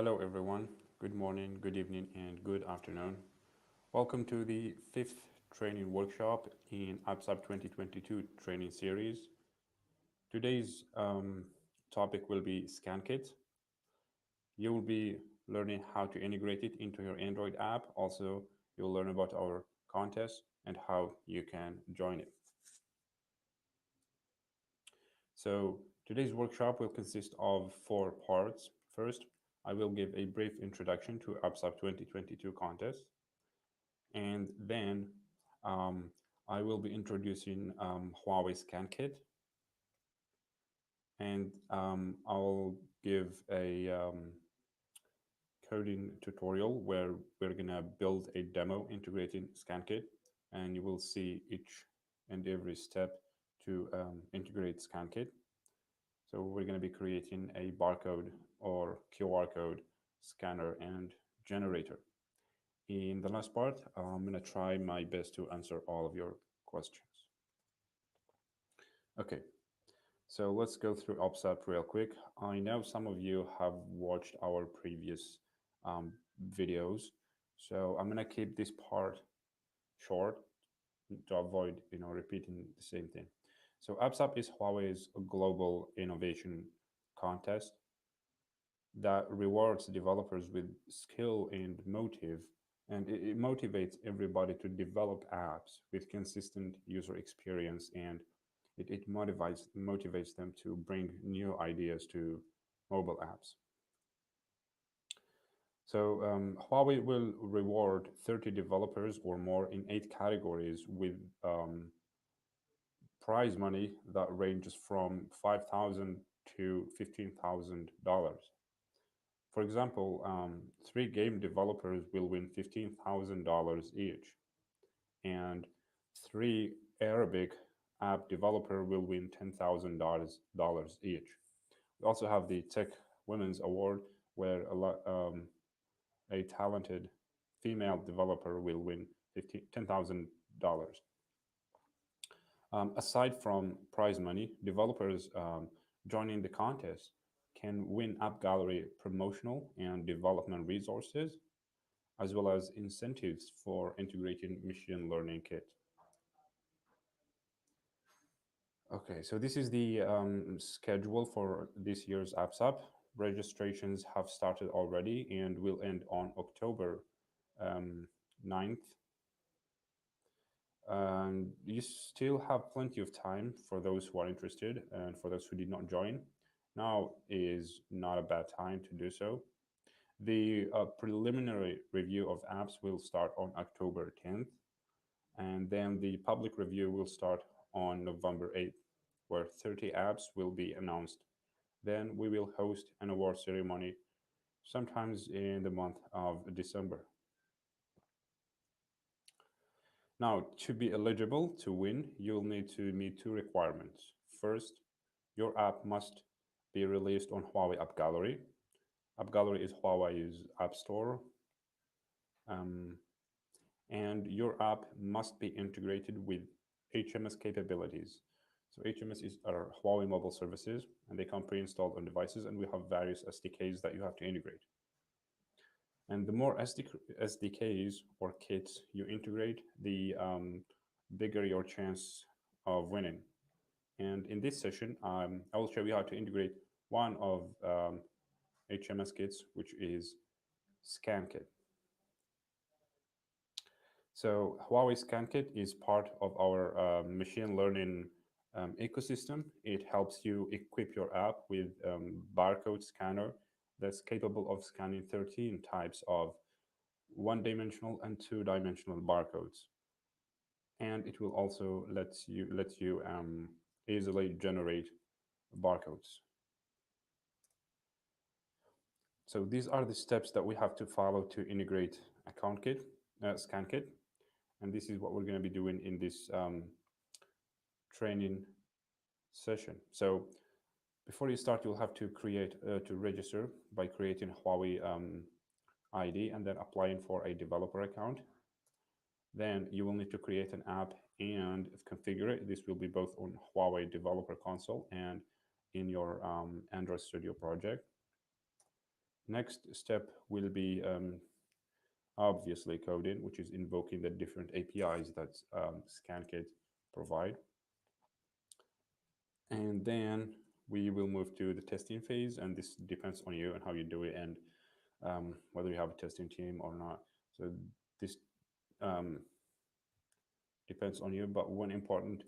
Hello, everyone. Good morning, good evening, and good afternoon. Welcome to the fifth training workshop in AppSap 2022 training series. Today's topic will be Scan Kit. You will be learning how to integrate it into your Android app. Also, you'll learn about our contest and how you can join it. So today's workshop will consist of 4 parts. First, I will give a brief introduction to AppSap 2022 contest. And then um, I will be introducing HUAWEI Scan Kit. And I'll give a coding tutorial where we're going to build a demo integrating Scan Kit. And you will see each and every step to integrate Scan Kit. So we're going to be creating a barcode or QR code scanner and generator. In the last part, I'm going to try my best to answer all of your questions. Okay, so let's go through OPSAP real quick. I know some of you have watched our previous videos, so I'm going to keep this part short to avoid repeating the same thing. So OPSAP is Huawei's global innovation contest that rewards developers with skill and motive, and it motivates everybody to develop apps with consistent user experience, and it motivates them to bring new ideas to mobile apps. So Huawei will reward 30 developers or more in 8 categories with prize money that ranges from $5,000 to $15,000. For example, 3 game developers will win $15,000 each, and 3 Arabic app developer will win $10,000 each. We also have the Tech Women's Award, where a talented female developer will win $10,000. Aside from prize money, developers joining the contest can win App Gallery promotional and development resources, as well as incentives for integrating machine learning kit. Okay, so this is the schedule for this year's AppSap. Registrations have started already and will end on October 9th. And you still have plenty of time for those who are interested, and for those who did not join. Now is not a bad time to do so. The preliminary review of apps will start on October 10th, and then the public review will start on November 8th, where 30 apps will be announced. Then we will host an award ceremony sometimes in the month of December. Now, to be eligible to win, you'll need to meet 2 requirements. First, your app must be released on Huawei App Gallery. App Gallery is Huawei's app store. And your app must be integrated with HMS capabilities. So HMS is our Huawei mobile services, and they come pre-installed on devices, and we have various SDKs that you have to integrate. And the more SDKs or kits you integrate, the bigger your chance of winning. And in this session, I will show you how to integrate one of HMS kits, which is Scan Kit. So HUAWEI Scan Kit is part of our machine learning ecosystem. It helps you equip your app with barcode scanner that's capable of scanning 13 types of 1-dimensional and 2-dimensional barcodes. And it will also let you easily generate barcodes. So these are the steps that we have to follow to integrate Scan Kit. And this is what we're going to be doing in this training session. So before you start, you'll have to register by creating Huawei ID and then applying for a developer account. Then you will need to create an app and configure it. This will be both on Huawei Developer Console and in your Android Studio project. Next step will be obviously coding, which is invoking the different APIs that ScanKit provide. And then we will move to the testing phase, and this depends on you and how you do it, and whether you have a testing team or not. So this um, depends on you. But one important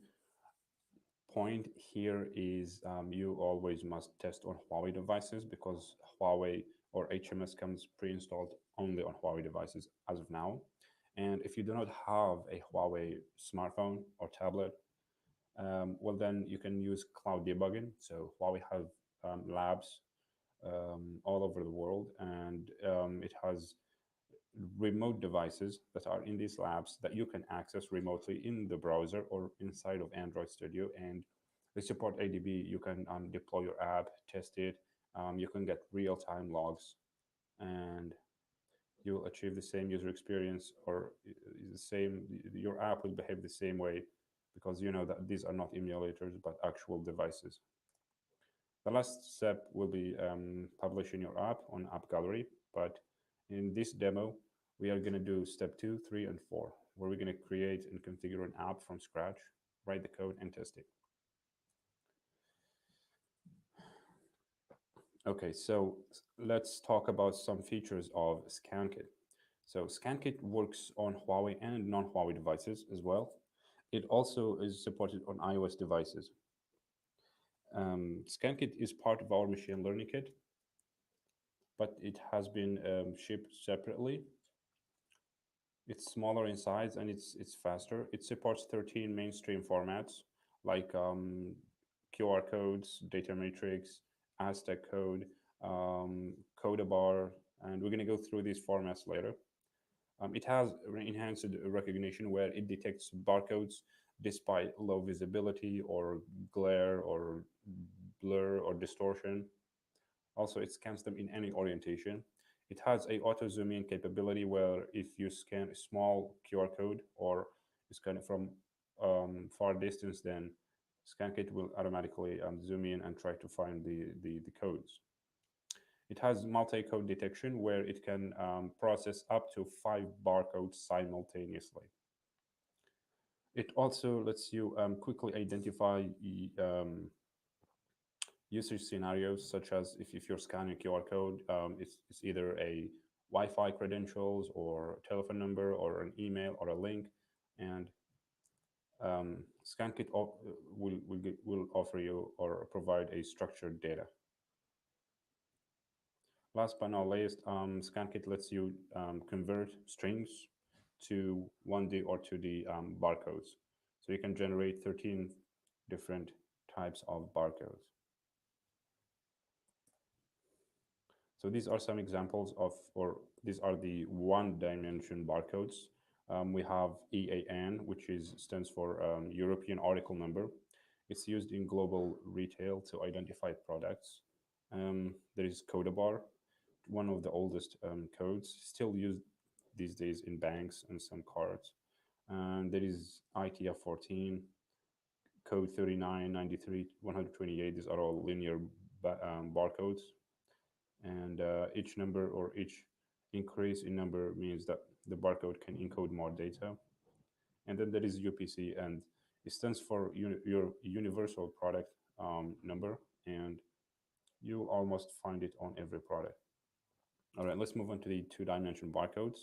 point here is you always must test on Huawei devices, because Huawei or HMS comes pre-installed only on Huawei devices as of now. And if you do not have a Huawei smartphone or tablet, well, then you can use cloud debugging. So Huawei have labs all over the world, and it has remote devices that are in these labs that you can access remotely in the browser or inside of Android Studio. And they support ADB. You can deploy your app, test it. You can get real-time logs, and you'll achieve the same user experience, or the same. Your app will behave the same way, because you know that these are not emulators but actual devices. The last step will be publishing your app on App Gallery, but in this demo, we are going to do step 2, 3, and 4, where we're going to create and configure an app from scratch, write the code, and test it. Okay, so let's talk about some features of ScanKit. So ScanKit works on Huawei and non-Huawei devices as well. It also is supported on iOS devices. ScanKit is part of our machine learning kit, but it has been shipped separately. It's smaller in size and it's faster. It supports 13 mainstream formats like QR codes, data matrix, Aztec code, Codabar, and we're going to go through these formats later. It has enhanced recognition where it detects barcodes despite low visibility or glare or blur or distortion. Also, it scans them in any orientation. It has a auto zoom in capability where if you scan a small QR code or you scan it from far distance, then ScanKit will automatically zoom in and try to find the codes. It has multi-code detection where it can process up to 5 barcodes simultaneously. It also lets you quickly identify usage scenarios, such as if you're scanning a QR code, it's either a Wi-Fi credentials or telephone number or an email or a link, and ScanKit will offer you or provide a structured data. Last but not least, ScanKit lets you convert strings to 1D or 2D barcodes. So you can generate 13 different types of barcodes. So these are some examples of, or these are the one-dimension barcodes. We have EAN, which stands for European Article Number. It's used in global retail to identify products. There is Codabar, one of the oldest codes, still used these days in banks and some cards. And there is ITF 14, code 39, 93, 128. These are all linear barcodes, and each number or each increase in number means that the barcode can encode more data. And then there is UPC, and it stands for your universal product number, and you almost find it on every product. All right, let's move on to the two-dimension barcodes.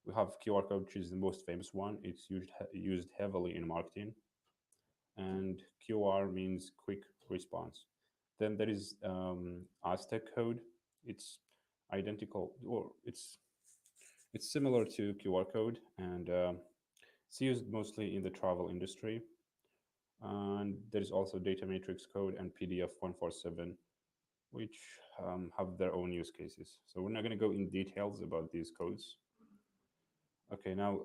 We have QR code, which is the most famous one. It's used heavily in marketing, and QR means quick response. Then there is Aztec code. It's identical, or it's similar to QR code, and it's used mostly in the travel industry. And there is also data matrix code and PDF 147, which have their own use cases. So we're not going to go in details about these codes. Okay, now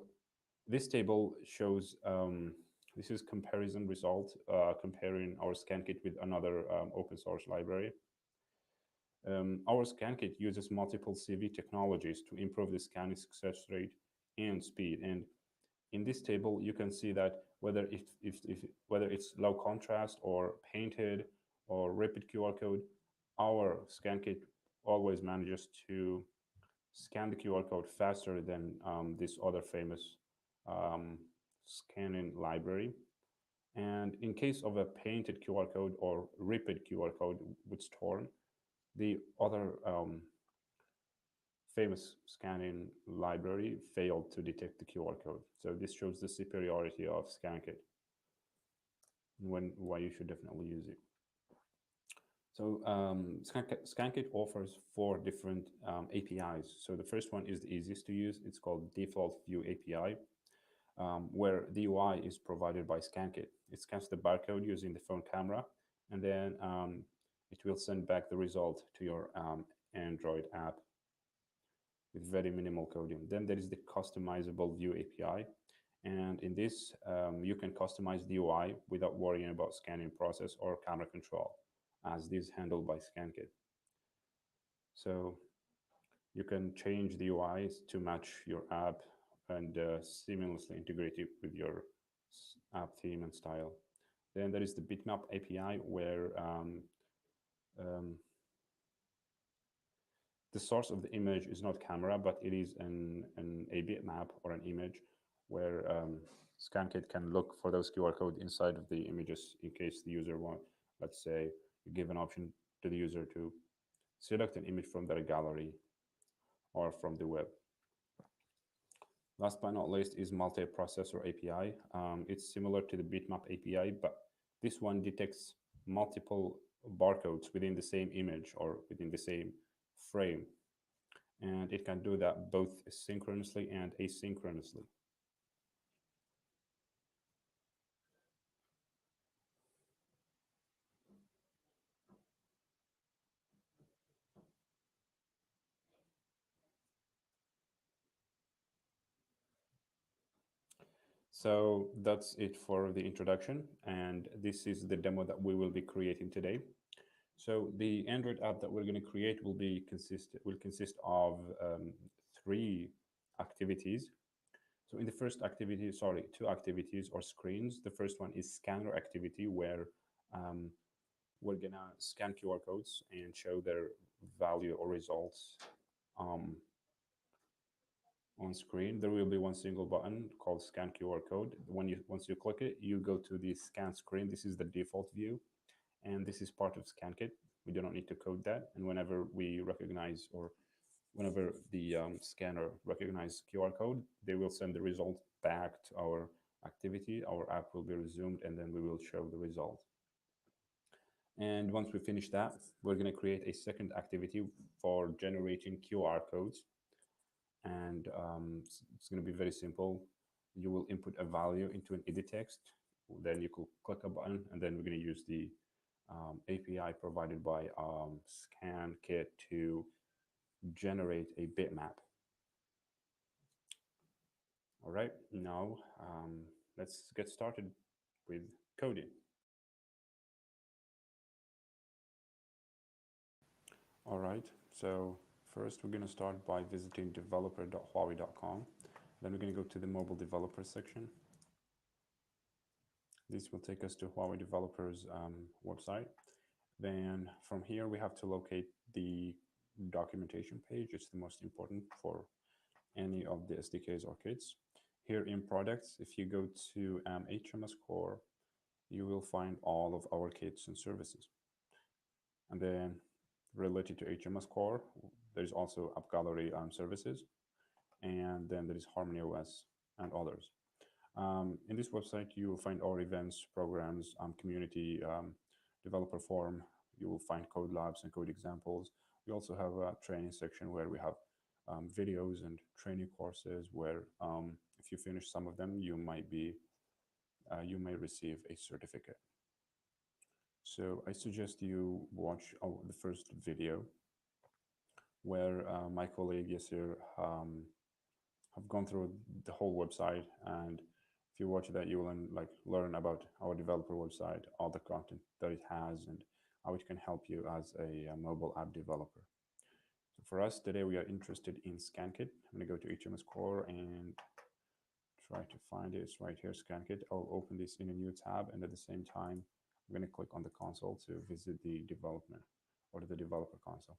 this table shows this is comparison result comparing our ScanKit with another open source library. Our ScanKit uses multiple CV technologies to improve the scanning success rate and speed. And in this table, you can see that whether it's low contrast or painted or rapid QR code, our ScanKit always manages to scan the QR code faster than this other famous um, scanning library. And in case of a painted QR code or ripped QR code with torn, the other famous scanning library failed to detect the QR code. So this shows the superiority of ScanKit, when why you should definitely use it. So ScanKit offers four different APIs. So the first one is the easiest to use. It's called Default View API, where the UI is provided by ScanKit. It scans the barcode using the phone camera, and then it will send back the result to your Android app with very minimal coding. Then there is the customizable view API. And in this, you can customize the UI without worrying about scanning process or camera control, as this is handled by ScanKit. So you can change the UIs to match your app and seamlessly integrate it with your app theme and style. Then there is the bitmap API, where um, the source of the image is not camera, but it is a bitmap or an image where ScanKit can look for those QR code inside of the images in case the user want, let's say, you give an option to the user to select an image from their gallery or from the web. Last but not least is multiprocessor API. It's similar to the bitmap API, but this one detects multiple barcodes within the same image or within the same frame. And it can do that both synchronously and asynchronously. So that's it for the introduction. And this is the demo that we will be creating today. So the Android app that we're going to create will consist of three activities. So in the first activity, sorry, two activities or screens. The first one is scanner activity, where we're gonna scan QR codes and show their value or results um, on screen. There will be one single button called Scan QR Code. Once you click it, you go to the scan screen. This is the default view, and this is part of ScanKit. We do not need to code that. And whenever we recognize, or whenever the scanner recognizes QR code, they will send the result back to our activity. Our app will be resumed, and then we will show the result. And once we finish that, we're going to create a second activity for generating QR codes. And it's going to be very simple. You will input a value into an edit text. Then you could click a button, and then we're going to use the API provided by ScanKit to generate a bitmap. All right, now let's get started with coding. All right, so first we're going to start by visiting developer.huawei.com. Then we're going to go to the mobile developer section. This will take us to Huawei developers website. Then from here, we have to locate the documentation page. It's the most important for any of the SDKs or kits. Here in products, if you go to HMS Core, you will find all of our kits and services. And then related to HMS Core, there's also App Gallery services, and then there is Harmony OS and others. In this website, you will find our events, programs, community, developer forum. You will find code labs and code examples. We also have a training section where we have videos and training courses where if you finish some of them, you may receive a certificate. So I suggest you watch the first video where my colleague Yasir have gone through the whole website, and if you watch that, you will learn about our developer website, all the content that it has, and how it can help you as a mobile app developer. So for us today, we are interested in ScanKit. I'm going to go to HMS Core and try to find it. It's right here, ScanKit. I'll open this in a new tab, and at the same time, I'm going to click on the console to visit the development or the developer console.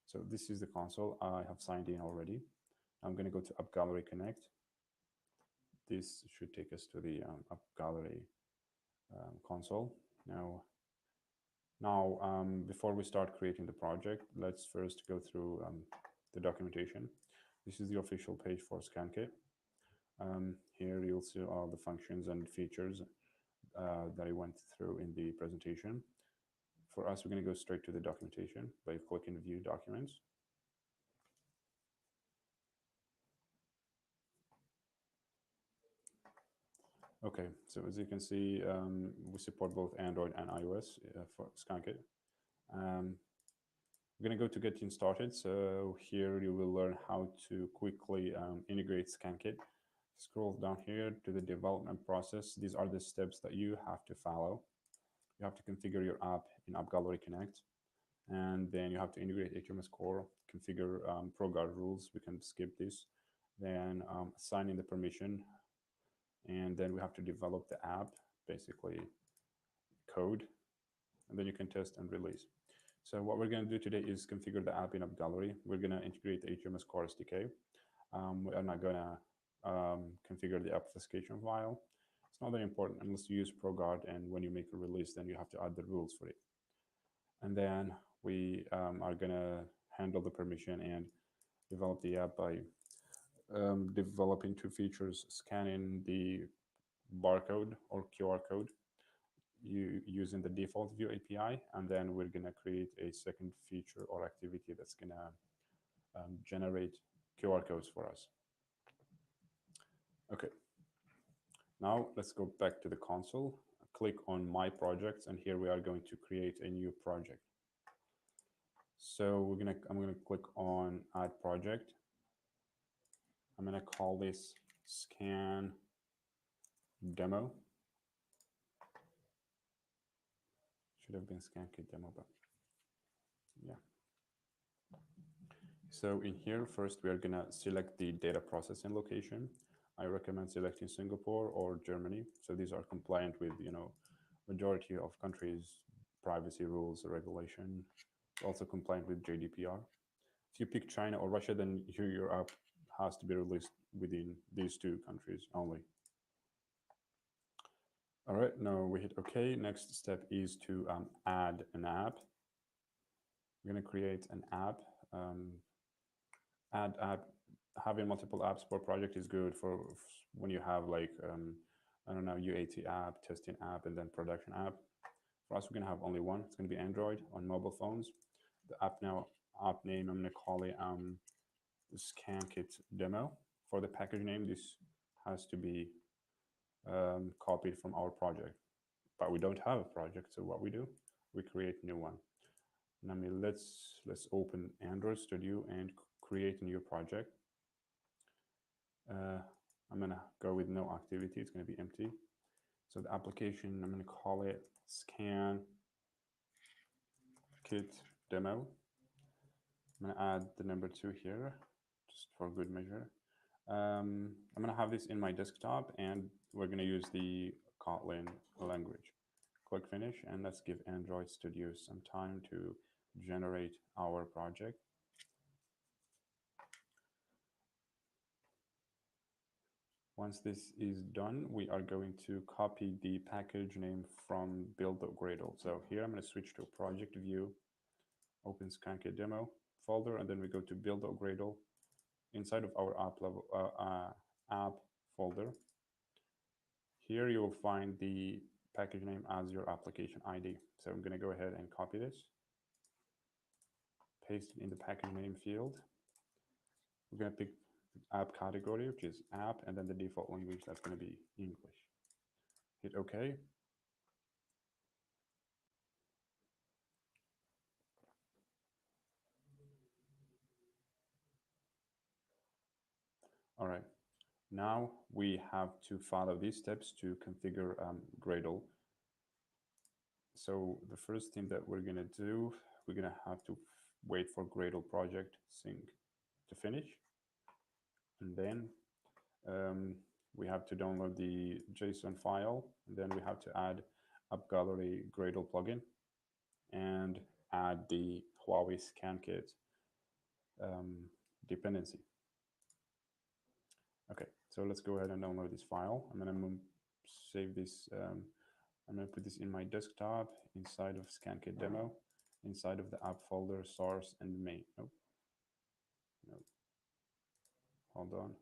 So this is the console. I have signed in already. I'm going to go to App Gallery Connect. This should take us to the App Gallery console. Now, before we start creating the project, let's first go through the documentation. This is the official page for ScanKit. Here you'll see all the functions and features that I went through in the presentation. For us, we're going to go straight to the documentation by clicking View Documents. Okay, so as you can see, we support both Android and iOS for ScanKit. We're going to go to Getting Started. So here you will learn how to quickly integrate ScanKit. Scroll down here to the development process. These are the steps that you have to follow. You have to configure your app in App Gallery Connect, and then you have to integrate HMS Core, configure ProGuard rules. We can skip this. Then assign in the permission, and then we have to develop the app, basically code, and then you can test and release. So what we're going to do today is configure the app in App Gallery. We're going to integrate the HMS Core SDK. We are not going to configure the obfuscation file. It's not that important unless you use ProGuard, and when you make a release, then you have to add the rules for it. And then we are going to handle the permission and develop the app by developing two features: scanning the barcode or QR code using the default view API, and then we're going to create a second feature or activity that's going to generate QR codes for us. Okay, now let's go back to the console, click on My Projects, and here we are going to create a new project. So I'm gonna click on Add Project. I'm gonna call this Scan Demo. Should have been Scan Kit Demo, but yeah. So in here, first we are gonna select the data processing location. I recommend selecting Singapore or Germany. So these are compliant with, majority of countries' privacy rules or regulation, also compliant with GDPR. If you pick China or Russia, then your app has to be released within these two countries only. All right, now we hit OK. Next step is to add an app. We're going to create an app. Add app. Having multiple apps per project is good for when you have like, I don't know, UAT app, testing app, and then production app. For us, we're going to have only one. It's going to be Android on mobile phones. The app name, I'm going to call it Scan Kit Demo. For the package name, this has to be copied from our project, but we don't have a project. So what we do, we create a new one. Now let's open Android Studio and create a new project. I'm gonna go with no activity. It's gonna be empty. So the application, I'm gonna call it Scan Kit Demo. I'm gonna add the number 2 here, just for good measure. I'm gonna have this in my desktop, and we're gonna use the Kotlin language. Click Finish, and let's give Android Studio some time to generate our project. Once this is done, we are going to copy the package name from build.gradle. So here I'm going to switch to project view, open ScanKit demo folder, and then we go to build.gradle. Inside of our app folder, here you will find the package name as your application ID. So I'm going to go ahead and copy this, paste it in the package name field. We're going to pick app category, which is app, and then the default language, that's going to be English. Hit OK. All right, now we have to follow these steps to configure Gradle. So the first thing that we're going to do, we're going to have to wait for Gradle project sync to finish. And then we have to download the JSON file, and then we have to add App Gallery Gradle plugin and add the HUAWEI Scan Kit um, dependency. Okay, so let's go ahead and download this file. I'm going to save this. I'm going to put this in my desktop inside of ScanKit demo, inside of the app folder, source, and main. Nope. Nope. Hold on.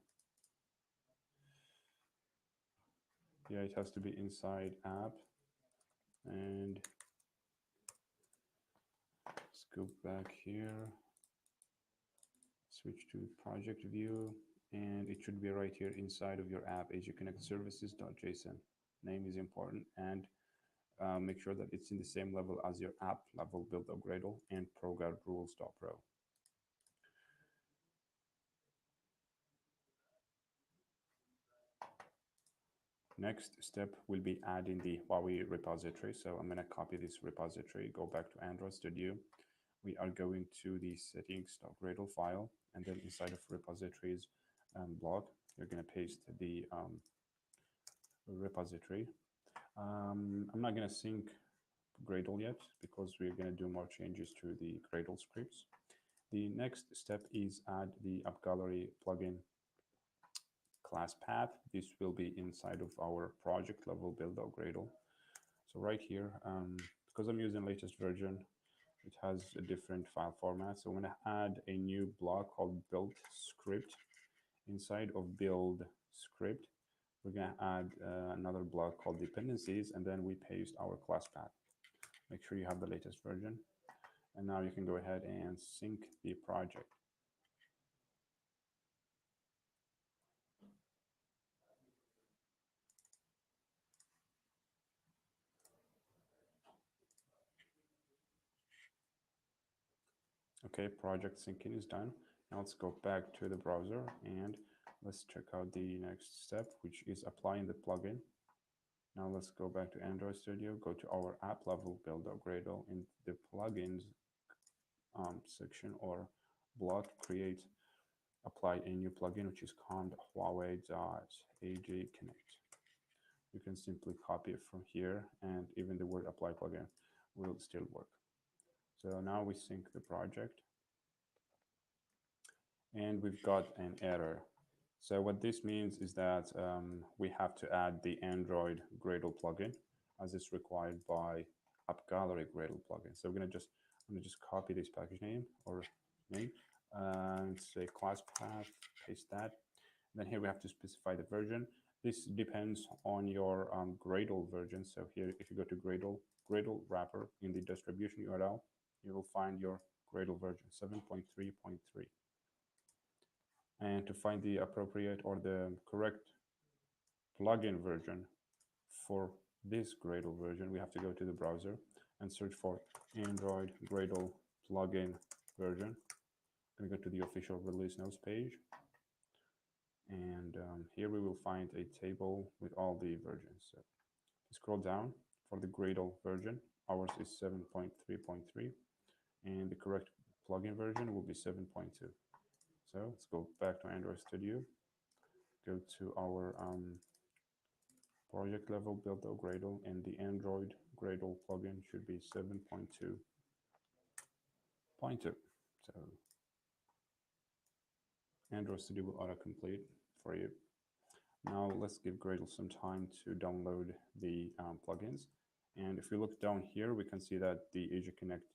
Yeah, it has to be inside app. And let's go back here, switch to project view, and it should be right here inside of your app, HUConnect services.json. Name is important, and make sure that it's in the same level as your app level build upgradle and ProGuard rules.pro. Next step will be adding the HUAWEI repository. So I'm going to copy this repository, go back to Android Studio. We are going to the settings.gradle file, and then inside of repositories blog, you're going to paste the repository. I'm not going to sync Gradle yet because we're going to do more changes to the Gradle scripts. The next step is add the App Gallery plugin class path. This will be inside of our project level build.gradle. So right here, because I'm using latest version, it has a different file format. So I'm going to add a new block called build script. Inside of build script, we're going to add another block called dependencies, and then we paste our class path. Make sure you have the latest version. And now you can go ahead and sync the project. Okay, project syncing is done. Now let's go back to the browser and let's check out the next step, which is applying the plugin. Now let's go back to Android Studio, go to our app level build upgradle in the plugins section or block, create, apply a new plugin, which is called HUAWEI.AG Connect. You can simply copy it from here, and even the word apply plugin will still work. So now we sync the project, and we've got an error. So what this means is that we have to add the Android Gradle plugin as is required by App Gallery Gradle plugin. So I'm gonna just copy this package name or name and say class path, paste that. Then here we have to specify the version. This depends on your Gradle version. So here, if you go to Gradle wrapper in the distribution URL, you will find your Gradle version 7.3.3. And to find the appropriate or the correct plugin version for this Gradle version, we have to go to the browser and search for Android Gradle plugin version. I'm going to go to the official release notes page. And here we will find a table with all the versions. So scroll down for the Gradle version. Ours is 7.3.3, and the correct plugin version will be 7.2. So let's go back to Android Studio, go to our project level build Gradle, and the Android Gradle plugin should be 7.2.2. So Android Studio will autocomplete for you. Now let's give Gradle some time to download the plugins. And if we look down here, we can see that the HUConnect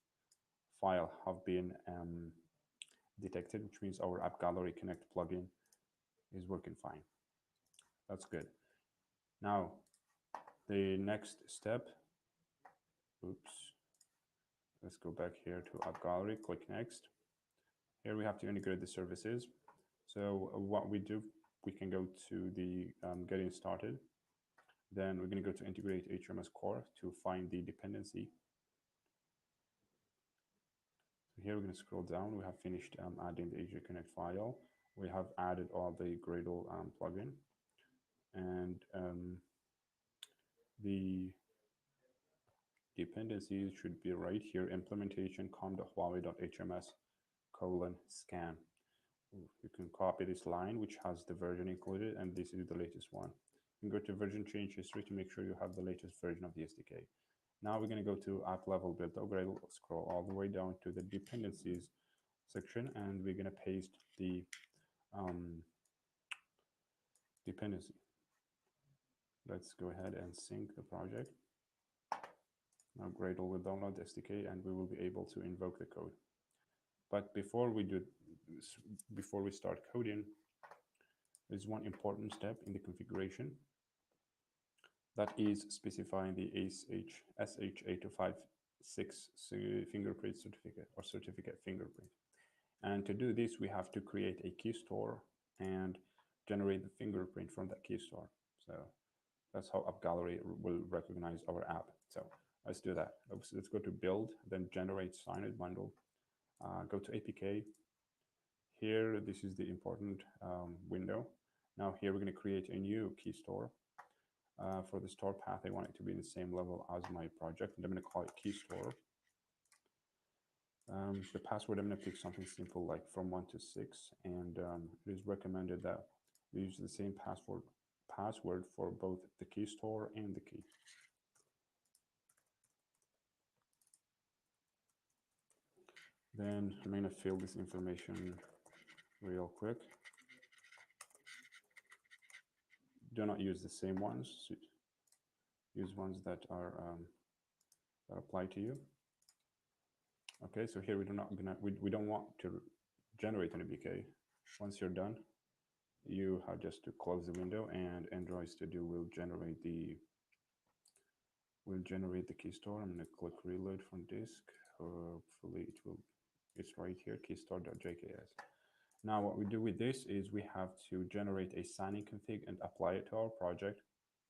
file have been detected, which means our App Gallery Connect plugin is working fine. That's good. Now, the next step, oops, let's go back here to App Gallery, click Next. Here we have to integrate the services. So what we do, we can go to the Getting Started. Then we're going to go to Integrate HMS Core to find the dependency. So here we're going to scroll down. We have finished adding the HUConnect file. We have added all the Gradle plugin. And the dependencies should be right here, implementation com.huawei.hms:/scan. You can copy this line, which has the version included, and this is the latest one. You can go to version change history to make sure you have the latest version of the SDK. Now we're going to go to app level build Gradle, scroll all the way down to the dependencies section, and we're going to paste the um, dependency. Let's go ahead and sync the project. Now Gradle will download the SDK and we will be able to invoke the code. But before we start coding, there's one important step in the configuration. That is specifying the SH856 fingerprint certificate or certificate fingerprint. And to do this, we have to create a key store and generate the fingerprint from that key store. So that's how App Gallery will recognize our app. So let's do that. Let's go to build, then generate signed bundle. Go to APK. Here, this is the important window. Now here we're going to create a new key store. For the store path, I want it to be in the same level as my project, and I'm going to call it key store. The password, I'm going to pick something simple like from 1 to 6, and it is recommended that we use the same password for both the key store and the key. Then I'm going to fill this information real quick. Do not use the same ones. Use ones that are that apply to you. Okay, so here we don't want to generate an APK. Once you're done, you have just to close the window, and Android Studio will generate the key store. I'm going to click reload from disk. Hopefully it's right here, keystore.jks. Now what we do with this is we have to generate a signing config and apply it to our project,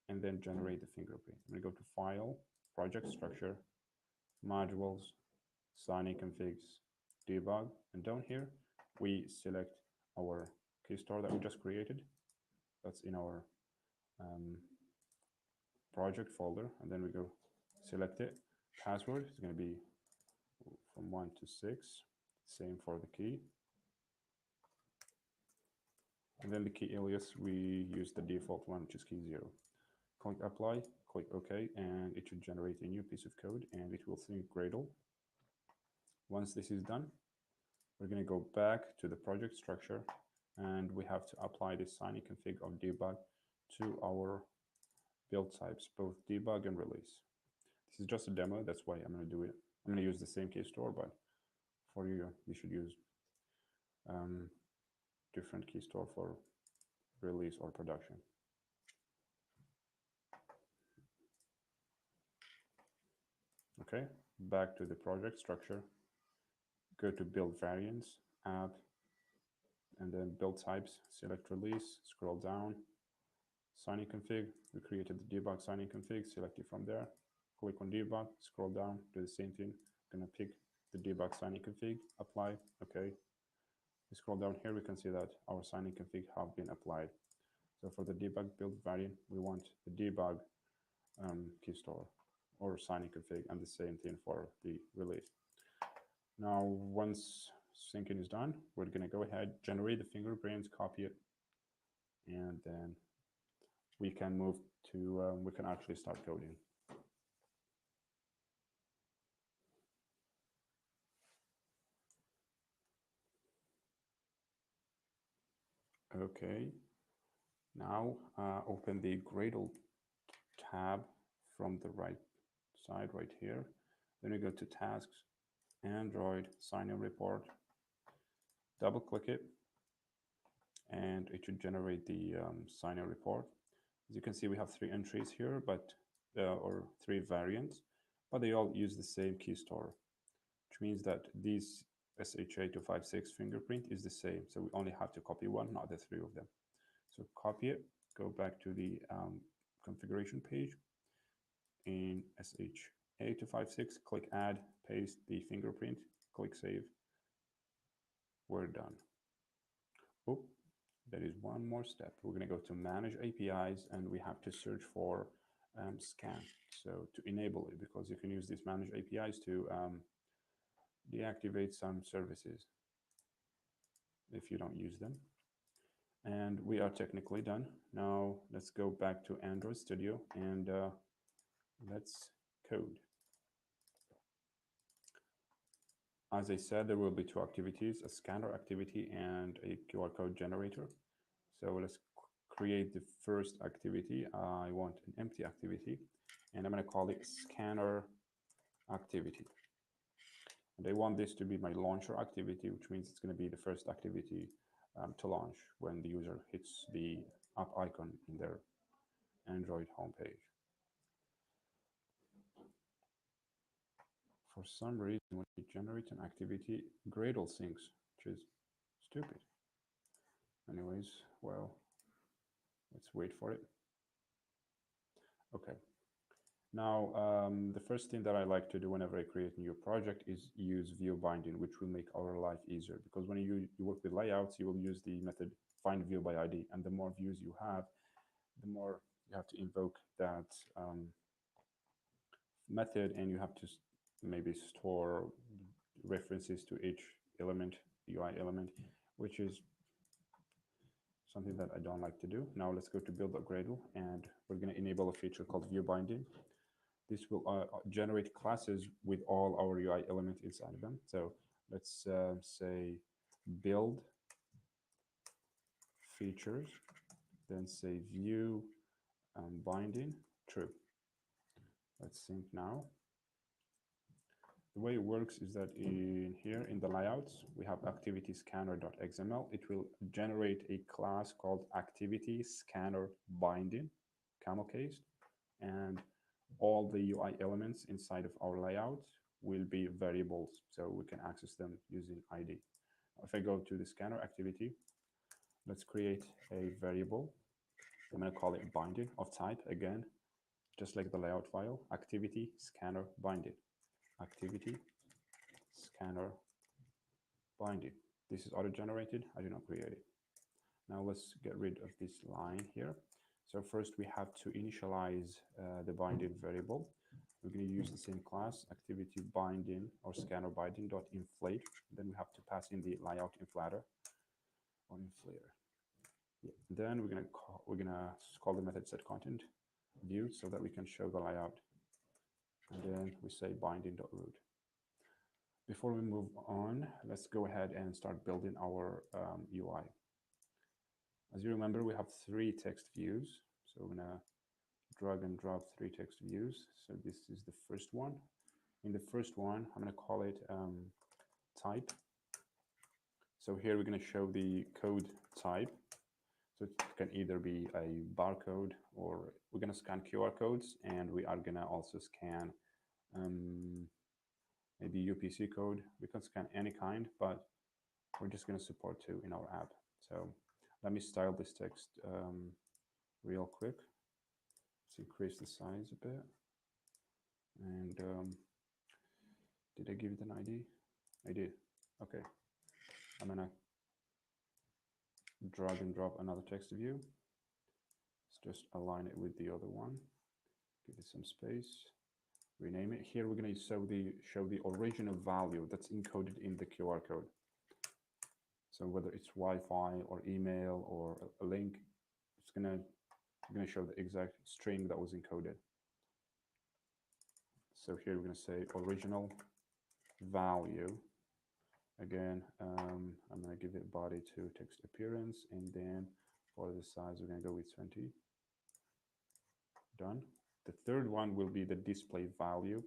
and then generate the fingerprint. I'm going to go to File, Project Structure, Modules, Signing Configs, Debug, and down here we select our key store that we just created. That's in our project folder, and then we go select it. Password is going to be from 1 to 6. Same for the key. And then the key alias, we use the default one, which is key 0. Click apply, click OK, and it should generate a new piece of code, and it will sync Gradle. Once this is done, we're going to go back to the project structure, and we have to apply the signing config of debug to our build types, both debug and release. This is just a demo, that's why I'm going to do it. I'm going to use the same key store, but for you, you should use different key store for release or production. Okay, back to the project structure. Go to build variants, app, and then build types, select release, scroll down, signing config. We created the debug signing config, select it from there, click on debug, scroll down, do the same thing. I'm gonna pick the debug signing config, apply, okay. We scroll down here, we can see that our signing config have been applied. So for the debug build variant, we want the debug key store or signing config, and the same thing for the release. Now, once syncing is done, we're going to go ahead, generate the fingerprints, copy it, and then we can move to, we can actually start coding. Okay, now open the Gradle tab from the right side right here. Then we go to Tasks, Android, Sign-in Report, double click it, and it should generate the sign-in report. As you can see, we have 3 entries here, but or 3 variants, but they all use the same key store, which means that this SH856 fingerprint is the same. So we only have to copy one, not the 3 of them. So copy it, go back to the configuration page. In SH856, click Add, paste the fingerprint, click Save. We're done. Oh, there is one more step. We're going to go to Manage APIs, and we have to search for Scan. So to enable it, because you can use these Manage APIs to deactivate some services if you don't use them. And we are technically done. Now let's go back to Android Studio and let's code. As I said, there will be two activities, a scanner activity and a QR code generator. So let's create the first activity. I want an empty activity, and I'm going to call it scanner activity. And I want this to be my launcher activity, which means it's going to be the first activity to launch when the user hits the app icon in their Android homepage. For some reason, when you generate an activity, Gradle syncs, which is stupid. Anyways, well, let's wait for it. Okay. Now, the first thing that I like to do whenever I create a new project is use view binding, which will make our life easier. Because when you work with layouts, you will use the method find view by ID. And the more views you have, the more you have to invoke that method, and you have to maybe store references to each element, UI element, which is something that I don't like to do. Now let's go to build.gradle, and we're going to enable a feature called view binding. This will generate classes with all our UI elements inside of them. So let's say build features, then say view binding true. Let's sync now. The way it works is that in here in the layouts, we have activity scanner.xml. It will generate a class called activity scanner binding, camel cased, and all the UI elements inside of our layout will be variables, so we can access them using ID. If I go to the scanner activity, let's create a variable. I'm going to call it binding of type, again, just like the layout file, activity scanner binding, activity scanner binding. This is auto-generated. I do not create it. Now let's get rid of this line here. So first we have to initialize the binding variable. We're going to use the same class, activity binding or scanner binding dot inflate. Then we have to pass in the layout inflator or inflator. Yeah. Then we're gonna call the method set content view so that we can show the layout. And then we say binding.root. Before we move on, let's go ahead and start building our UI. As you remember, we have 3 text views. So we're gonna drag and drop 3 text views. So this is the first one. In the first one, I'm gonna call it type. So here we're gonna show the code type. So it can either be a barcode, or we're gonna scan QR codes, and we are gonna also scan maybe UPC code. We can scan any kind, but we're just going to support 2 in our app. So let me style this text real quick. Let's increase the size a bit. And did I give it an ID? I did. Okay. I'm going to drag and drop another text view. Let's just align it with the other one. Give it some space. Rename it. Here we're going to show the original value that's encoded in the QR code. So whether it's Wi-Fi or email or a link, it's gonna show the exact string that was encoded. So here we're gonna say original value. Again, I'm gonna give it body to text appearance, and then for the size we're gonna go with 20. Done. The third one will be the display value,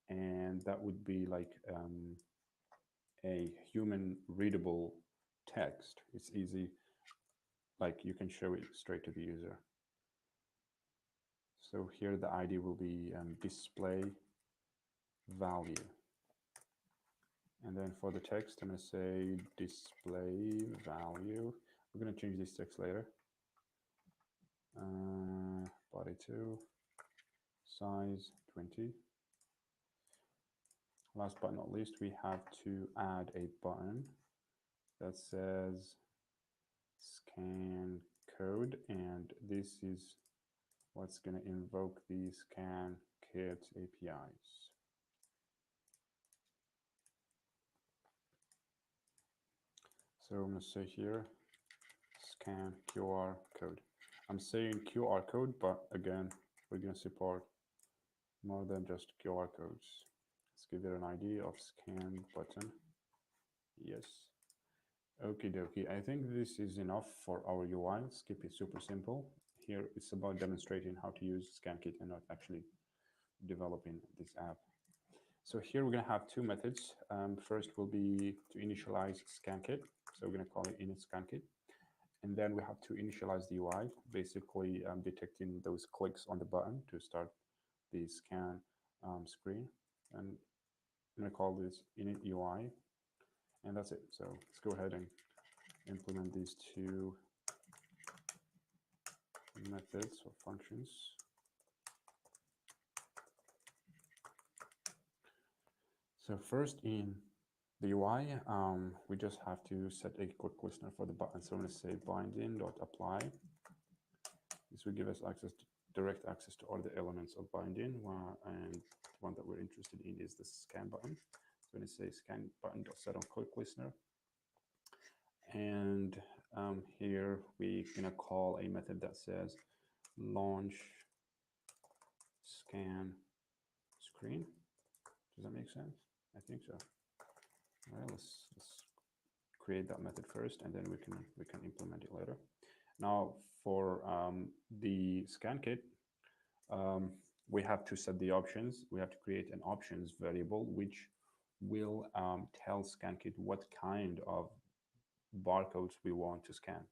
and that would be like a human readable text. It's easy, like you can show it straight to the user. So here the ID will be display value. And then for the text, I'm going to say display value. We're going to change this text later. Body 2, size 20. Last but not least, we have to add a button that says scan code, and this is what's going to invoke the Scan Kit APIs. So I'm going to say here, scan QR code. I'm saying QR code, but again, we're going to support more than just QR codes. Let's give it an ID of scan button. Yes. Okie dokie. I think this is enough for our UI. Skip is super simple. Here it's about demonstrating how to use ScanKit and not actually developing this app. So here we're going to have two methods. First will be to initialize ScanKit. So we're going to call it init ScanKit. And then we have to initialize the UI, basically detecting those clicks on the button to start the scan screen. And I'm going to call this init UI. And that's it. So let's go ahead and implement these two methods or functions. So first in the UI, we just have to set a quick listener for the button. So I'm going to say binding.apply. This will give us direct access to all the elements of binding. And the one that we're interested in is the scan button. So I'm going to say scan button.set on quick listener. And here we're going to call a method that says launch scan screen. Does that make sense? I think so. All right, let's create that method first, and then we can implement it later. Now for the scan kit, we have to set the options. We have to create an options variable which will tell ScanKit what kind of barcodes we want to scan.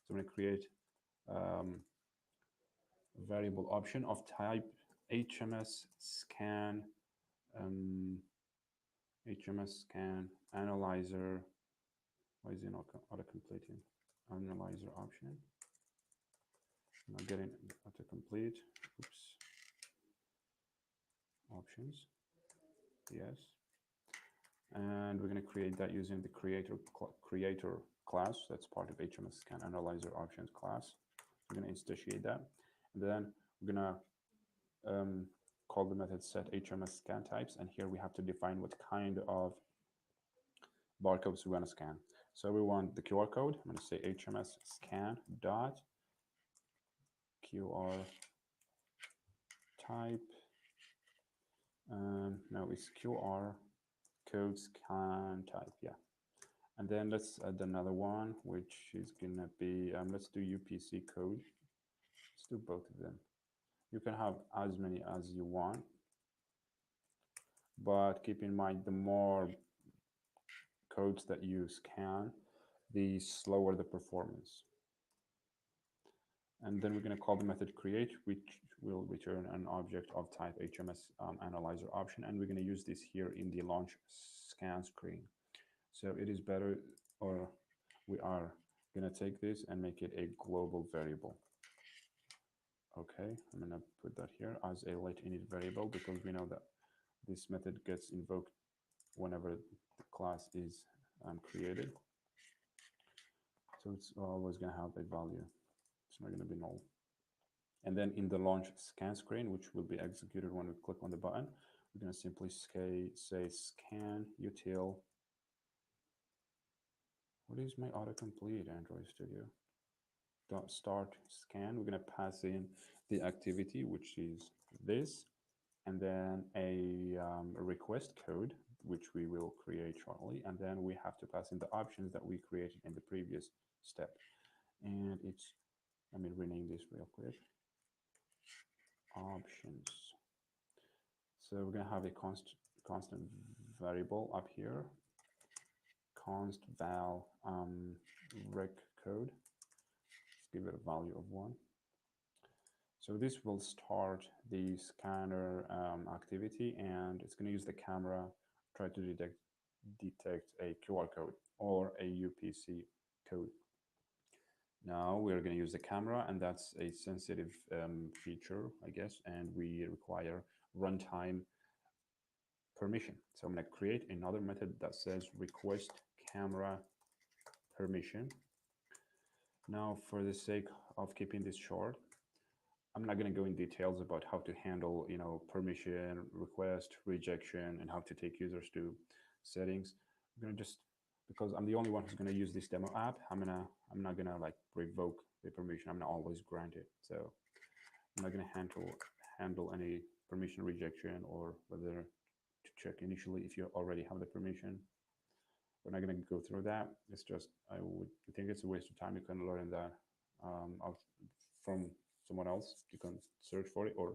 So I'm going to create variable option of type HMS Scan HMS Scan Analyzer. Why is it not auto-completing? Analyzer option. Not getting autocomplete. Oops. Options. Yes. And we're going to create that using the creator class. That's part of HMS Scan Analyzer Options class. We're going to instantiate that. And then we're going to call the method set HMS scan types. And here we have to define what kind of barcodes we want to scan. So we want the QR code. I'm going to say HMS scan dot QR type. No, it's QR code scan type. Yeah. And then let's add another one, which is going to be, let's do UPC code. Let's do both of them. You can have as many as you want, but keep in mind the more codes that you scan, the slower the performance. And then we're going to call the method create, which will return an object of type HMS analyzer option. And we're going to use this here in the launch scan screen. So it is better, or we are going to take this and make it a global variable. Okay, I'm going to put that here as a let init variable because we know that this method gets invoked whenever the class is created. So it's always going to have a value. It's not going to be null. And then in the launch scan screen, which will be executed when we click on the button, we're going to simply say scan util. What is my autocomplete Android Studio? Dot start scan. We're going to pass in the activity, which is this, and then a request code, which we will create shortly. And then we have to pass in the options that we created in the previous step. And it's, let me rename this real quick. Options. So we're going to have a constant variable up here. Const val rec code. Let's give it a value of 1. So this will start the scanner activity, and it's going to use the camera, try to detect a QR code or a UPC code. Now we're going to use the camera, and that's a sensitive feature, I guess, and we require runtime permission. So I'm going to create another method that says request camera permission. Now, for the sake of keeping this short, I'm not going to go in details about how to handle, permission, request, rejection, and how to take users to settings. I'm going to just, because I'm the only one who's going to use this demo app, I'm not going to like revoke the permission. I'm going to always grant it. So I'm not going to handle any permission rejection or whether to check initially if you already have the permission. We're not going to go through that. It's just I think it's a waste of time. You can learn that from someone else. You can search for it, or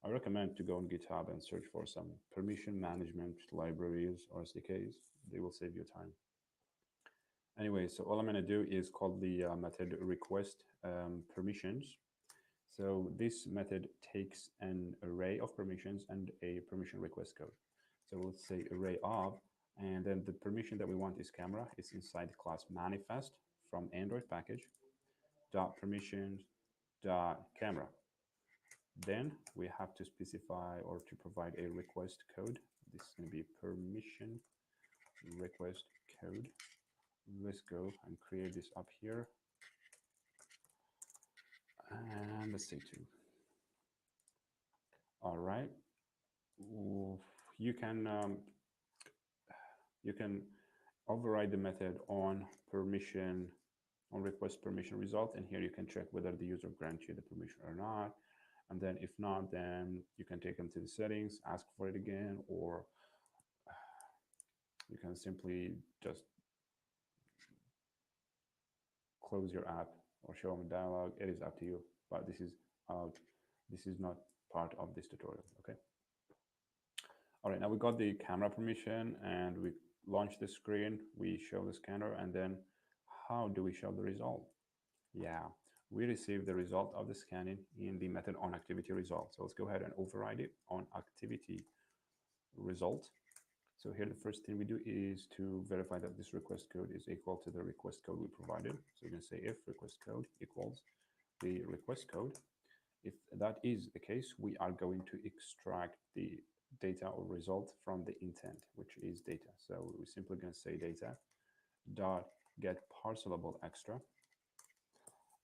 I recommend to go on GitHub and search for some permission management libraries or SDKs. They will save you time. Anyway, so all I'm going to do is call the method request permissions. So this method takes an array of permissions and a permission request code. So let's say array of, and then the permission that we want is camera. It's inside the class manifest from Android package dot permissions dot camera. Then we have to specify or to provide a request code. This is going to be permission request code. Let's go and create this up here. And let's say 2. All right. You can override the method on permission, on request permission result, and here you can check whether the user grants you the permission or not. And then if not, then you can take them to the settings, ask for it again, or you can simply just close your app or show them a dialog. It is up to you, but this is not part of this tutorial. Okay. All right, now we got the camera permission and we launch the screen, we show the scanner, and then how do we show the result? Yeah, we receive the result of the scanning in the method on activity result. So let's go ahead and override it on activity result. So here the first thing we do is to verify that this request code is equal to the request code we provided. So we're going to say if request code equals the request code. If that is the case, we are going to extract the data or result from the intent, which is data. So we're simply going to say data dot get parcelable extra,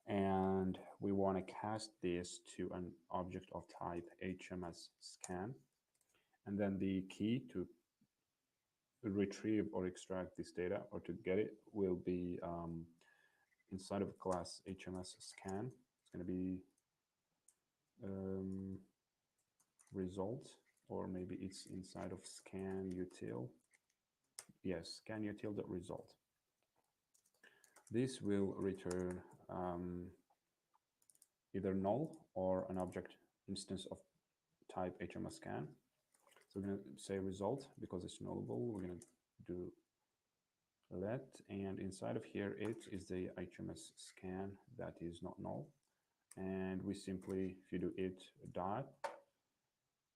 and we want to cast this to an object of type HMS scan, and then the key to retrieve or extract this data or to get it will be inside of a class HMS scan. It's going to be result, or maybe it's inside of scan util. Yes, scan util.result. This will return either null or an object instance of type HMS scan. So we're going to say result because it's nullable. We're going to do let, and inside of here it is the HMS scan that is not null. And we simply, if you do it dot,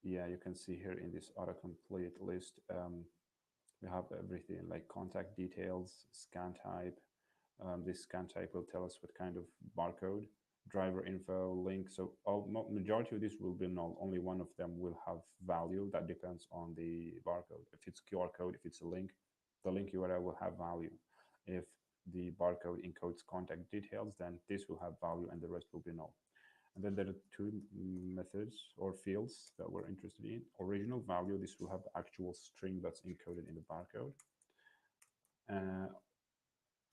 yeah, you can see here in this autocomplete list, we have everything like contact details, scan type. This scan type will tell us what kind of barcode, driver info, link. So majority of this will be null. Only one of them will have value. That depends on the barcode. If it's QR code, if it's a link, the link URL will have value. If the barcode encodes contact details, then this will have value and the rest will be null. And then there are 2 methods or fields that we're interested in. Original value, this will have the actual string that's encoded in the barcode.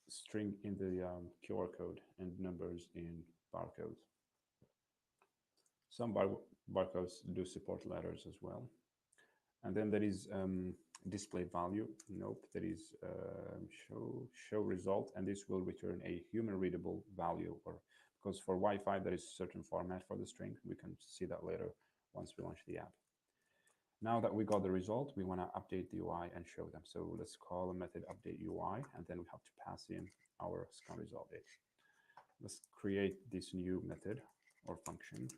String in the QR code, and numbers in barcodes. Some barcodes do support letters as well. And then there is display value. Nope, there is show result, and this will return a human readable value, or because for Wi-Fi there is a certain format for the string. We can see that later once we launch the app. Now that we got the result, we want to update the UI and show them. So let's call a method update UI, and then we have to pass in our scan result data. Let's create this new method or function,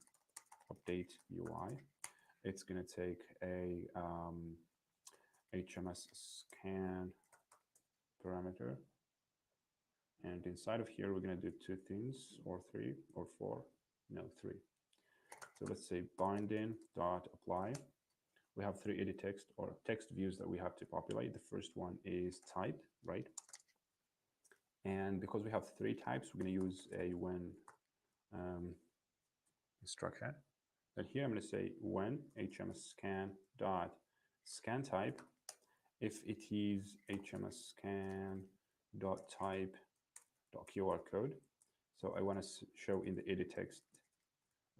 update UI. It's going to take a HMS scan parameter. And inside of here, we're going to do 2 things, or 3 or 4. No, 3. So let's say binding dot apply. We have 3 edit text or text views that we have to populate. The first one is type, right? And because we have 3 types, we're going to use a when instruction. Then here I'm going to say when HMS scan dot scan type. If it is HMS scan dot type dot QR code. So I want to show in the edit text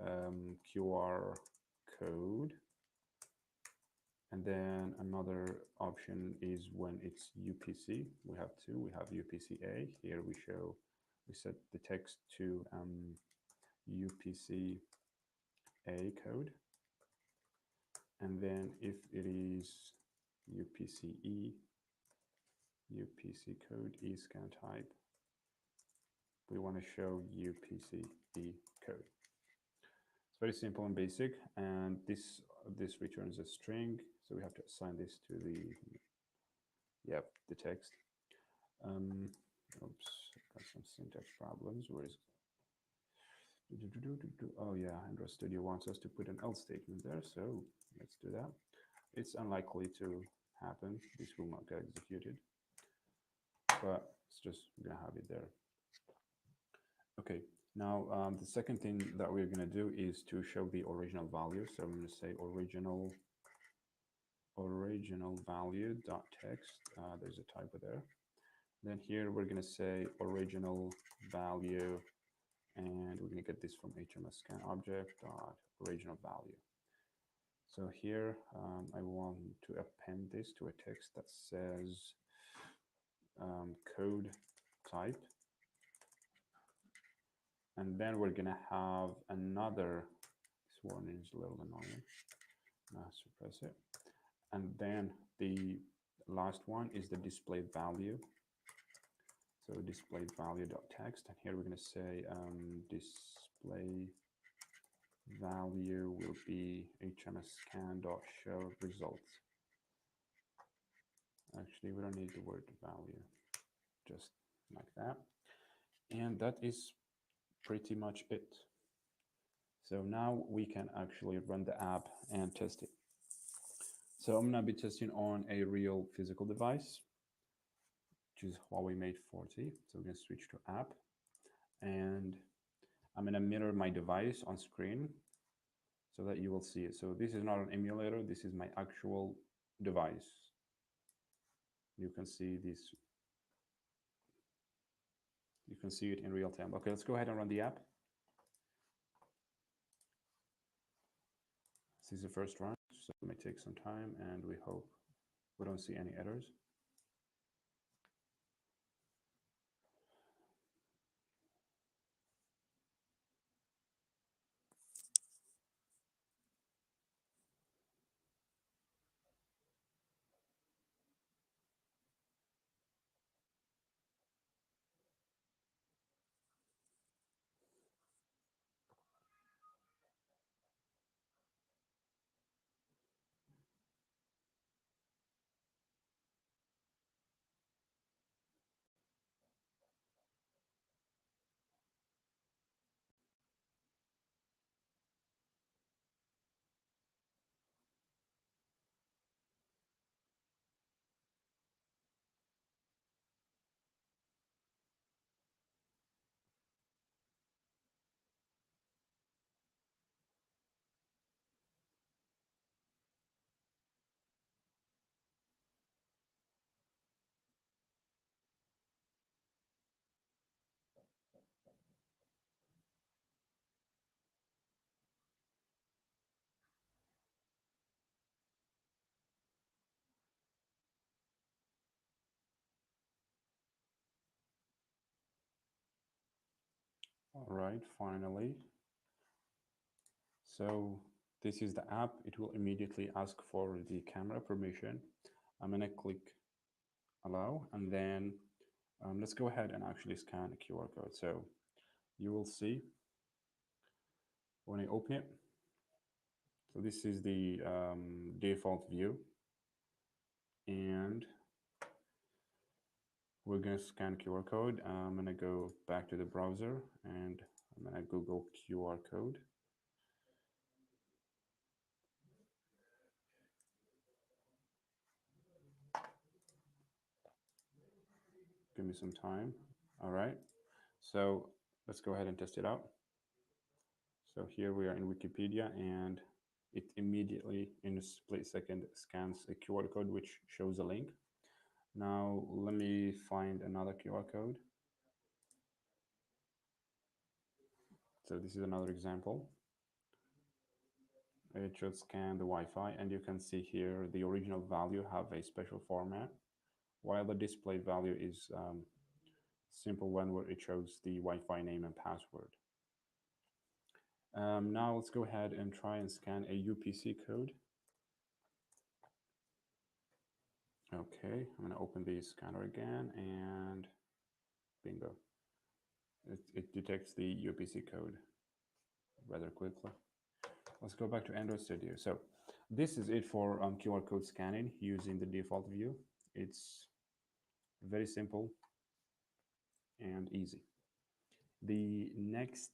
QR code. And then another option is when it's UPC. We have two. We have UPC-A. Here we set the text to UPC-A code. And then if it is UPC-E, UPC code E scan type, we want to show UPC-E code. It's very simple and basic, and this returns a string, so we have to assign this to the text. Oops, got some syntax problems. Where is oh yeah, Android Studio wants us to put an else statement there, so let's do that. It's unlikely to happen. This will not get executed, but it's just gonna have it there. Okay, now the second thing that we're gonna do is to show the original value. So I'm gonna say original value dot text. There's a typo there. Then here we're gonna say original value, and we're gonna get this from HMS Scan object dot original value. So here I want to append this to a text that says code type, and then we're gonna have another. This warning is a little annoying. Suppress it, and then the last one is the displayed value. So displayed value dot text, and here we're going to say display value will be HMS scan dot show results. Actually, we don't need the word value, just like that. And that is pretty much it. So now we can actually run the app and test it. So I'm going to be testing on a real physical device, which is Huawei Mate 40. So we're going to switch to app, and I'm going to mirror my device on screen so that you will see it. So this is not an emulator. This is my actual device. You can see this. You can see it in real time. Okay, let's go ahead and run the app. This is the first run, so it may take some time, and we hope we don't see any errors. All right, finally. So this is the app. It will immediately ask for the camera permission. I'm gonna click allow, and then let's go ahead and actually scan a QR code. So you will see when I open it. So this is the default view, and we're gonna scan QR code. I'm gonna go back to the browser, and I'm gonna Google QR code. Give me some time. All right, so let's go ahead and test it out. So here we are in Wikipedia, and it immediately, in a split second, scans a QR code which shows a link. Now let me find another QR code. So this is another example. it should scan the Wi-Fi, and you can see here the original value have a special format, while the display value is simple one where it shows the Wi-Fi name and password. Now let's go ahead and try and scan a UPC code. Okay, I'm going to open the scanner again, and bingo. It detects the UPC code rather quickly. Let's go back to Android Studio. So this is it for QR code scanning using the default view. It's very simple and easy. The next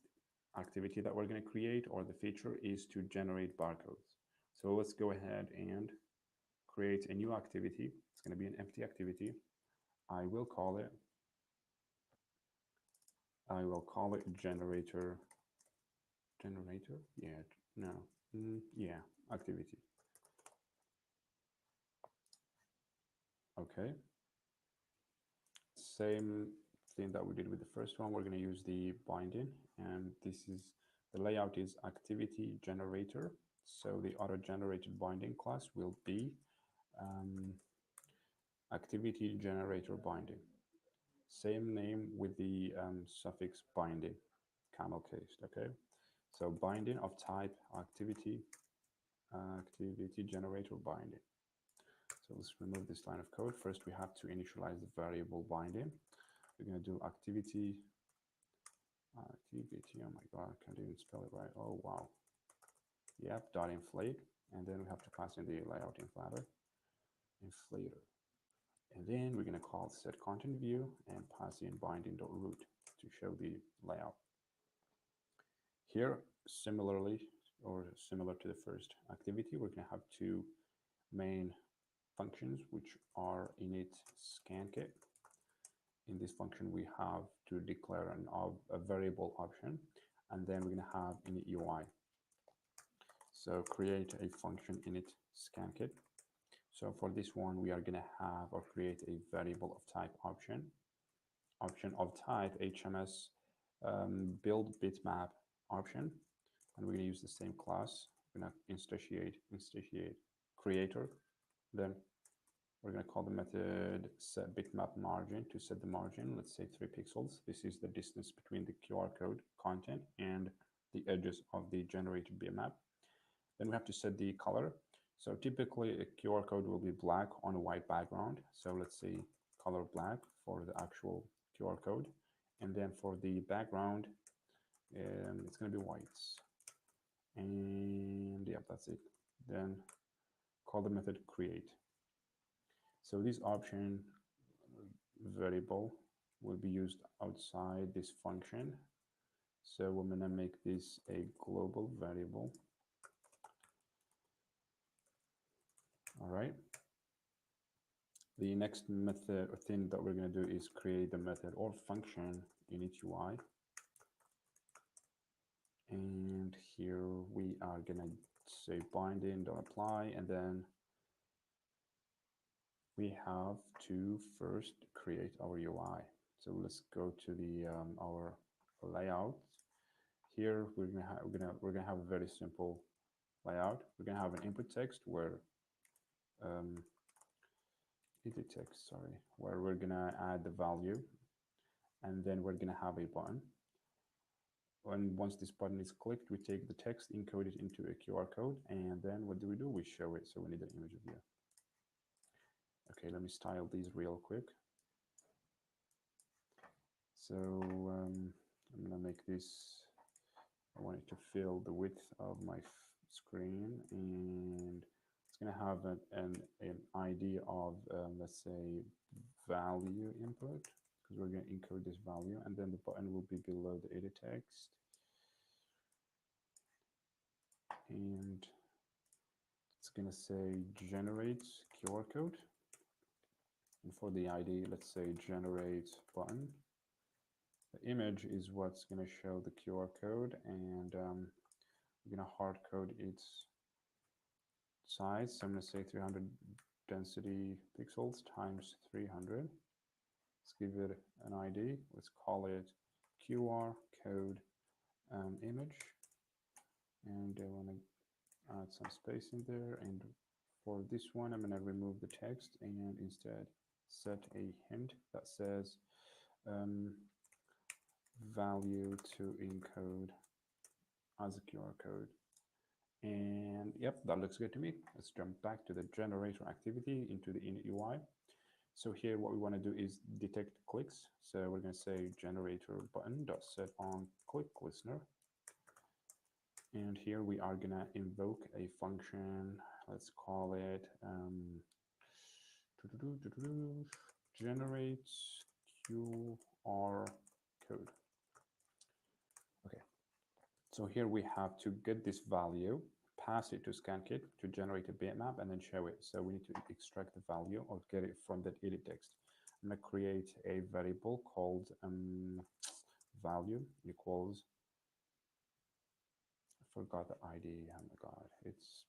activity that we're going to create, or the feature, is to generate barcodes. So let's go ahead and create a new activity. It's going to be an empty activity. I will call it generator. Yeah, no, yeah, activity. Okay. Same thing that we did with the first one. We're going to use the binding, and this is the layout is activity generator. So the auto generated binding class will be activity generator binding. Same name with the suffix binding, camel cased. Okay, so binding of type activity generator binding. So let's remove this line of code. First, we have to initialize the variable binding. We're going to do activity. Oh my god, I can't even spell it right. Oh wow. Yep, dot inflate, and then we have to pass in the layout inflator. And then we're going to call set content view and pass in binding.root to show the layout. Here, similarly, or similar to the first activity, we're going to have two main functions, which are init scan kit. In this function, we have to declare a variable option, and then we're going to have init UI. So create a function init scan kit. So for this one, we are going to have or create a variable of type option of type HMS build bitmap option, and we're going to use the same class. We're going to instantiate creator. Then we're going to call the method set bitmap margin to set the margin. Let's say 3 pixels. This is the distance between the QR code content and the edges of the generated bitmap. Then we have to set the color. So typically a QR code will be black on a white background. So let's say color black for the actual QR code. And then for the background, it's going to be whites. And yeah, that's it. Then call the method create. So this option variable will be used outside this function. So we're going to make this a global variable. All right. The next method or thing that we're going to do is create the method or function init UI. And here we are going to say binding.apply, and then we have to first create our UI. So let's go to the our layout. Here we're gonna have a very simple layout. We're gonna have an input text where where we're gonna add the value, and then we're gonna have a button. And once this button is clicked, we take the text, encode it into a QR code, and then what do? We show it. So we need an image of view. Okay, let me style these real quick. So I'm gonna make this, I want it to fill the width of my screen, and it's gonna have an ID of, let's say, value input, because we're gonna encode this value, and then the button will be below the edit text. And it's gonna say generate QR code. And for the ID, let's say generate button. The image is what's going to show the QR code, and we're going to hard code its size. So I'm going to say 300 density pixels times 300. Let's give it an ID. Let's call it QR code image. And I want to add some space in there, and for this one I'm going to remove the text and instead set a hint that says um, value to encode as a QR code. And yep, that looks good to me. Let's jump back to the generator activity into the init UI. So here what we want to do is detect clicks. So we're going to say generator button dot set on click listener. And here we are going to invoke a function. Let's call it generates QR code. Okay, so here we have to get this value, pass it to ScanKit to generate a bitmap, and then show it. So we need to extract the value or get it from that edit text. I'm going to create a variable called value equals, I forgot the ID, oh my god, it's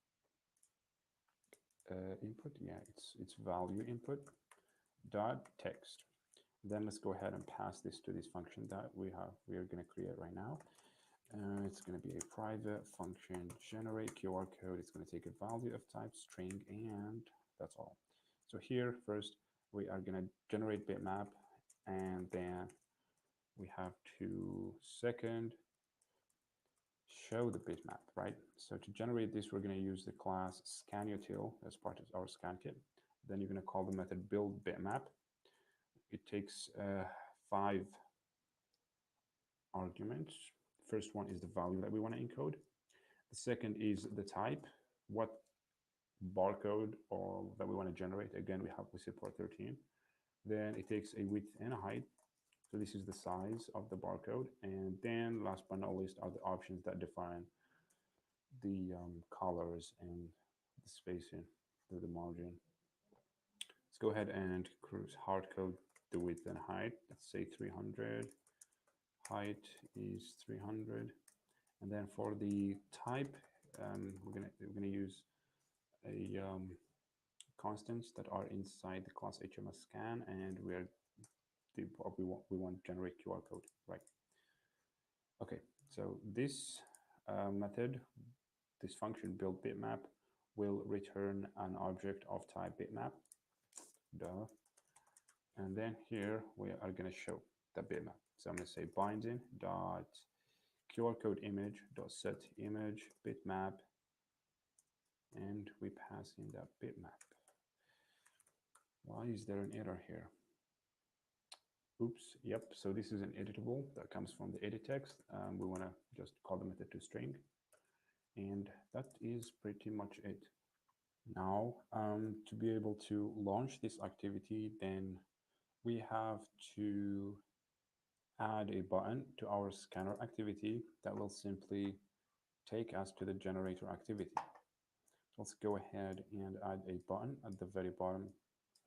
input, yeah, it's value input dot text. Then let's go ahead and pass this to this function that we are going to create right now. It's going to be a private function generate QR code. It's going to take a value of type string, and that's all. So here first we are going to generate bitmap, and then we have to second show the bitmap, right? So to generate this, we're going to use the class scanutil as part of our scan kit. Then you're going to call the method build bitmap. It takes 5 arguments. First one is the value that we want to encode. The second is the type, what barcode or that we want to generate. Again, we support 13. Then it takes a width and a height. So this is the size of the barcode. And then last but not least are the options that define the colors and the spacing, the margin. Let's go ahead and hard code the width and height. Let's say 300. Height is 300. And then for the type, we're gonna use a constants that are inside the class HMS scan, and we want to generate QR code, right? Okay, so this method, this function build bitmap, will return an object of type bitmap, duh. And then here we are going to show the bitmap. So I'm going to say binding dot QR code image dot set image bitmap, and we pass in that bitmap. Why is there an error here? Oops, yep, so this is an editable that comes from the edit text. We want to just call the method to string, and that is pretty much it. Now, to be able to launch this activity, then we have to add a button to our scanner activity that will simply take us to the generator activity. Let's go ahead and add a button at the very bottom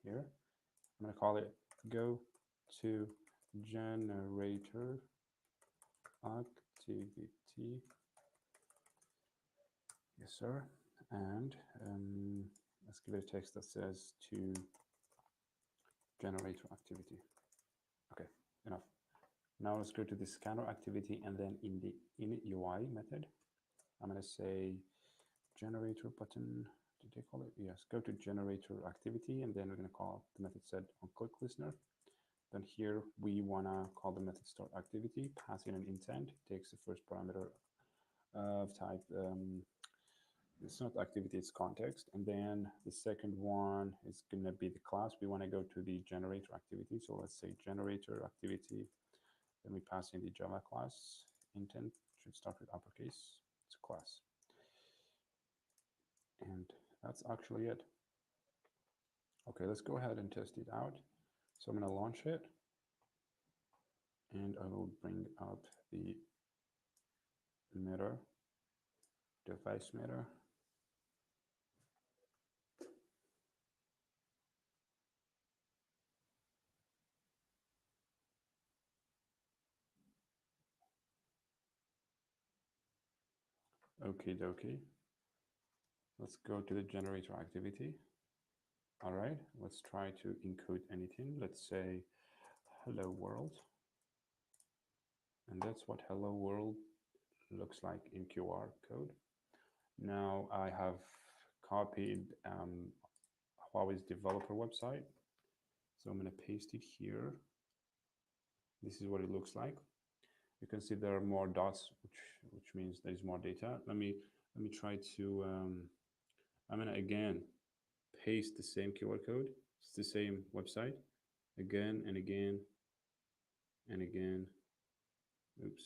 here. I'm going to call it go to generator activity. Yes, sir. And let's give it a text that says to generator activity. Okay, enough. Now let's go to the scanner activity, and then in the init UI method, I'm going to say generator button. Did they call it? Yes, go to generator activity, and then we're going to call the method set on click listener. Then here we want to call the method start activity, pass in an intent, takes the first parameter of type. It's not activity, it's context. And then the second one is going to be the class. We want to go to the generator activity. So let's say generator activity. Then we pass in the Java class. Intent should start with uppercase. It's a class. And that's actually it. Okay, let's go ahead and test it out. So I'm going to launch it. And I will bring up the mirror, device mirror. Okie dokie. Let's go to the generator activity. All right, let's try to encode anything. Let's say hello world. And that's what hello world looks like in QR code. Now I have copied Huawei's developer website. So I'm going to paste it here. This is what it looks like. You can see there are more dots, which means there's more data. Let me try to. I'm going to again paste the same QR code. It's the same website again and again and again. Oops.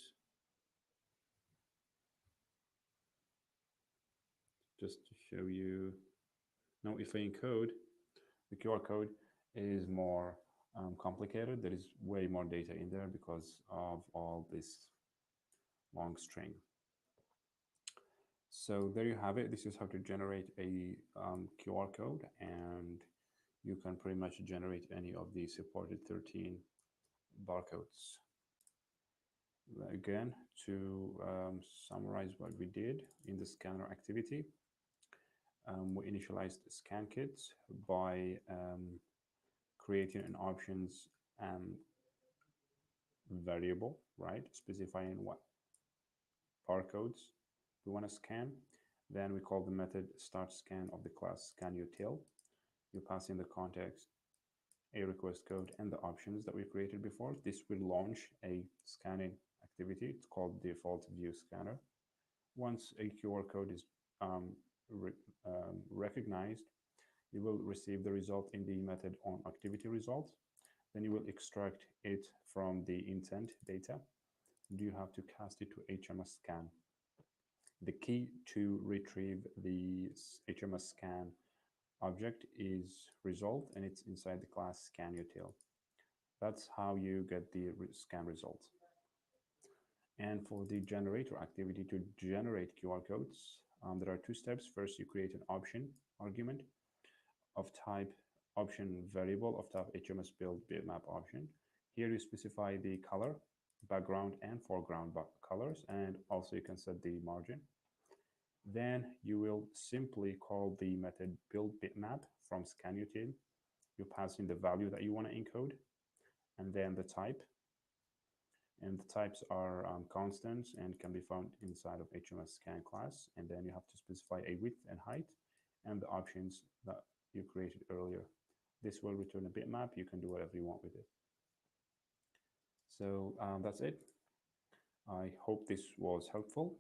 Just to show you. Now, if I encode, the QR code is more complicated. There is way more data in there because of all this long string. So there you have it. This is how to generate a QR code, and you can pretty much generate any of the supported 13 barcodes. Again, to summarize what we did in the scanner activity, we initialized scan kits by creating an options variable, right? Specifying what barcodes we want to scan. Then we call the method start scan of the class scanutil. You pass in the context, a request code, and the options that we created before. This will launch a scanning activity. It's called default view scanner. Once a QR code is recognized, you will receive the result in the method on activity results. Then you will extract it from the intent data. You have to cast it to HMS scan. The key to retrieve the HMS scan object is result, and it's inside the class scanutil. That's how you get the scan results. And for the generator activity to generate QR codes, there are two steps. First, you create an option argument of type option variable of type HMS build bitmap option. Here you specify the color, background, and foreground colors, and also you can set the margin. Then you will simply call the method build bitmap from scanutil. You pass in the value that you want to encode, and then the type. And the types are constants and can be found inside of HMS scan class. And then you have to specify a width and height and the options that you created earlier. This will return a bitmap. You can do whatever you want with it. So that's it. I hope this was helpful.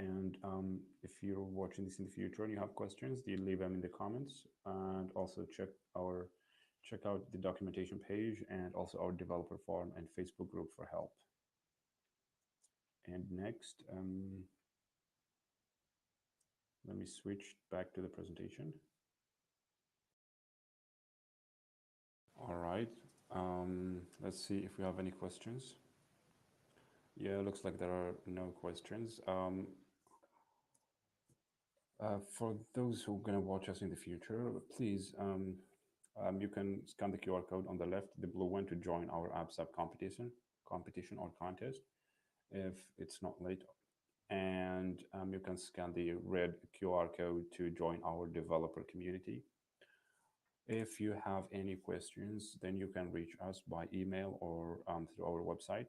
And if you're watching this in the future and you have questions, you leave them in the comments, and also check out the documentation page and also our developer forum and Facebook group for help. And next, let me switch back to the presentation. All right, let's see if we have any questions. Yeah, looks like there are no questions. For those who are going to watch us in the future, please, you can scan the QR code on the left, the blue one, to join our AppSap competition or contest if it's not late. And you can scan the red QR code to join our developer community. If you have any questions, then you can reach us by email or through our website.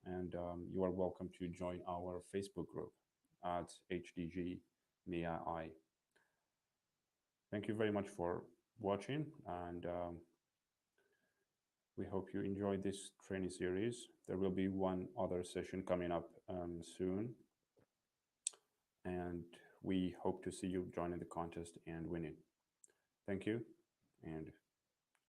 And you are welcome to join our Facebook group at HDG MEA. Thank you very much for watching, and we hope you enjoyed this training series. There will be one other session coming up soon, and we hope to see you join in the contest and win it. Thank you, and